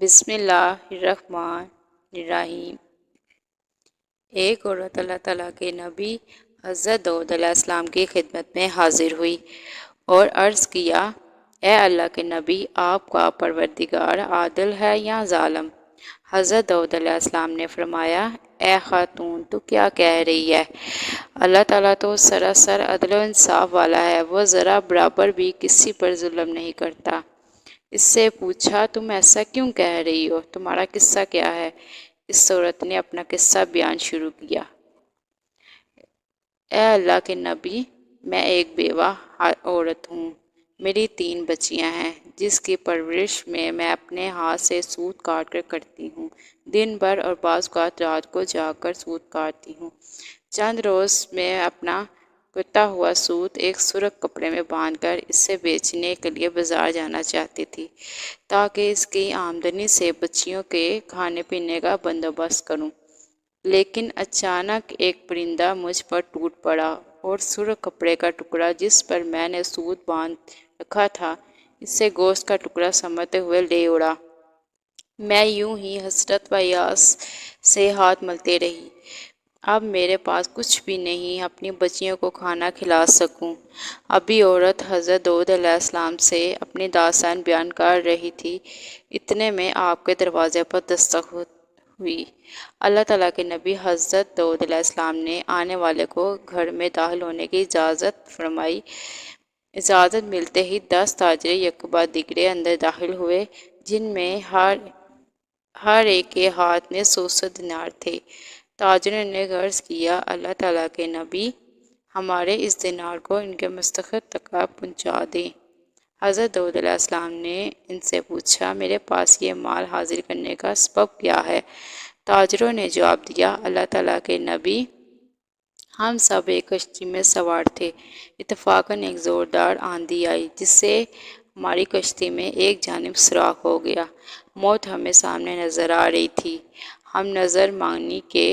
بسم اللہ الرحمن الرحیم۔ ایک عورت اللہ تعالیٰ کے نبی حضرت داؤد علیہ السلام کی خدمت میں حاضر ہوئی اور عرض کیا، اے اللہ کے نبی، آپ کا پروردگار عادل ہے یا ظالم؟ حضرت داؤد علیہ السلام نے فرمایا، اے خاتون، تو کیا کہہ رہی ہے؟ اللہ تعالیٰ تو سراسر عدل و انصاف والا ہے، وہ ذرا برابر بھی کسی پر ظلم نہیں کرتا۔ اس سے پوچھا، تم ایسا کیوں کہہ رہی ہو؟ تمہارا قصہ کیا ہے؟ اس عورت نے اپنا قصہ بیان شروع کیا۔ اے اللہ کے نبی، میں ایک بیوہ عورت ہوں۔ میری 3 بچیاں ہیں جس کی پرورش میں اپنے ہاتھ سے سوت کاٹ کر کرتی ہوں۔ دن بھر اور بعض اوقات رات کو جاگ کر سوت کاٹتی ہوں۔ چند روز میں اپنا کتا ہوا سوت ایک سرخ کپڑے میں باندھ کر اسے بیچنے کے لیے بازار جانا چاہتی تھی تاکہ اس کی آمدنی سے بچیوں کے کھانے پینے کا بندوبست کروں۔ لیکن اچانک ایک پرندہ مجھ پر ٹوٹ پڑا اور سرخ کپڑے کا ٹکڑا جس پر میں نے سوت باندھ رکھا تھا، اسے گوشت کا ٹکڑا سمجھتے ہوئے لے اڑا۔ میں یوں ہی حسرت و یاس سے ہاتھ ملتی رہی۔ اب میرے پاس کچھ بھی نہیں اپنی بچیوں کو کھانا کھلا سکوں۔ ابھی عورت حضرت داؤد علیہ السلام سے اپنی داستان بیان کر رہی تھی، اتنے میں آپ کے دروازے پر دستک ہوئی۔ اللہ تعالیٰ کے نبی حضرت داؤد علیہ السلام نے آنے والے کو گھر میں داخل ہونے کی اجازت فرمائی۔ اجازت ملتے ہی 10 تاجر یک بعد دیگرے اندر داخل ہوئے، جن میں ہر ایک کے ہاتھ میں 100 دینار تھے۔ تاجروں نے عرض کیا، اللہ تعالیٰ کے نبی، ہمارے اس دینار کو ان کے مستحق تک پہنچا دیں۔ حضرت داؤد علیہ السلام نے ان سے پوچھا، میرے پاس یہ مال حاضر کرنے کا سبب کیا ہے؟ تاجروں نے جواب دیا، اللہ تعالیٰ کے نبی، ہم سب ایک کشتی میں سوار تھے۔ اتفاقاً ایک زوردار آندھی آئی جس سے ہماری کشتی میں ایک جانب سوراخ ہو گیا۔ موت ہمیں سامنے نظر آ رہی تھی۔ ہم نظر مانی کہ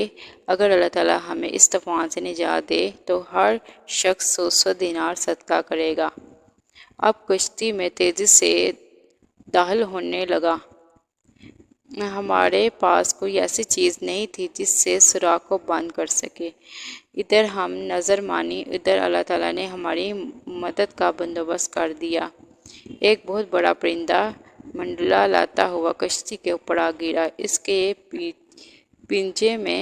اگر اللہ تعالیٰ ہمیں اس طوفان سے نجات دے تو ہر شخص 100 دینار صدقہ کرے گا۔ اب کشتی میں تیزی سے داخل ہونے لگا۔ ہمارے پاس کوئی ایسی چیز نہیں تھی جس سے سوراخ کو بند کر سکے۔ ادھر ہم نظر مانی، ادھر اللہ تعالیٰ نے ہماری مدد کا بندوبست کر دیا۔ ایک بہت بڑا پرندہ منڈلا لاتا ہوا کشتی کے اوپر آ گرا۔ اس کے پنجے میں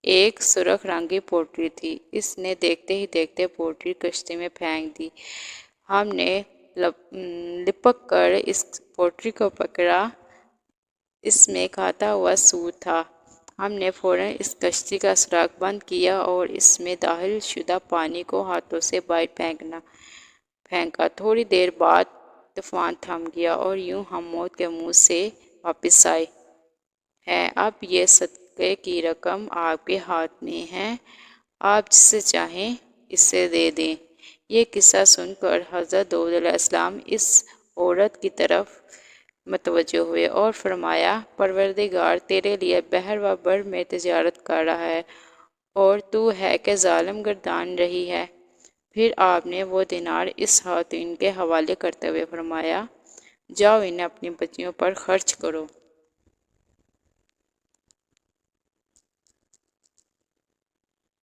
ایک سرخ رنگ کی پوٹلی تھی۔ اس نے دیکھتے ہی دیکھتے پوٹلی کشتی میں پھینک دی۔ ہم نے لپک کر اس پوٹلی کو پکڑا۔ اس میں کھاتا ہوا سوت تھا۔ ہم نے فوراً اس کشتی کا سوراخ بند کیا اور اس میں داخل شدہ پانی کو ہاتھوں سے باہر پھینکا۔ تھوڑی دیر بعد طوفان تھم گیا اور یوں ہم موت کے منہ سے واپس آئے ہیں۔ اب یہ صدقے کی رقم آپ کے ہاتھ میں ہے، آپ جسے چاہیں اسے دے دیں۔ یہ قصہ سن کر حضرت داؤد علیہ السلام اس عورت کی طرف متوجہ ہوئے اور فرمایا، پروردگار تیرے لیے بحر و بر میں تجارت کر رہا ہے اور تو ہے کہ ظالم گردان رہی ہے۔ پھر آپ نے وہ دینار اس خاتون کے حوالے کرتے ہوئے فرمایا، جاؤ انہیں اپنی بچیوں پر خرچ کرو۔